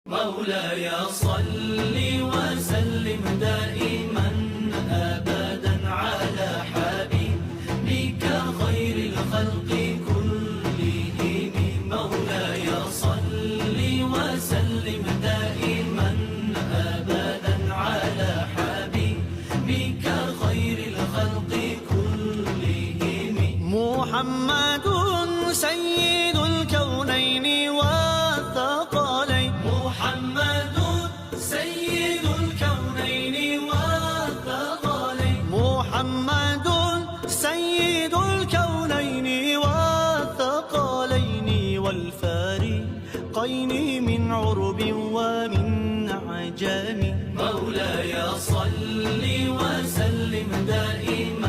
مولاي صل وسلم دائما أبدا على حبيبك خير الخلق كلهم. مولاي صل وسلم دائما أبدا على حبيبك خير الخلق كلهم. محمد سيد الكونين والثقلين. محمد سيد الكونين والثقلين. محمد سيد الكونين والثقلين والفارقين من عرب ومن عجم. مولاي صل وسلم دائما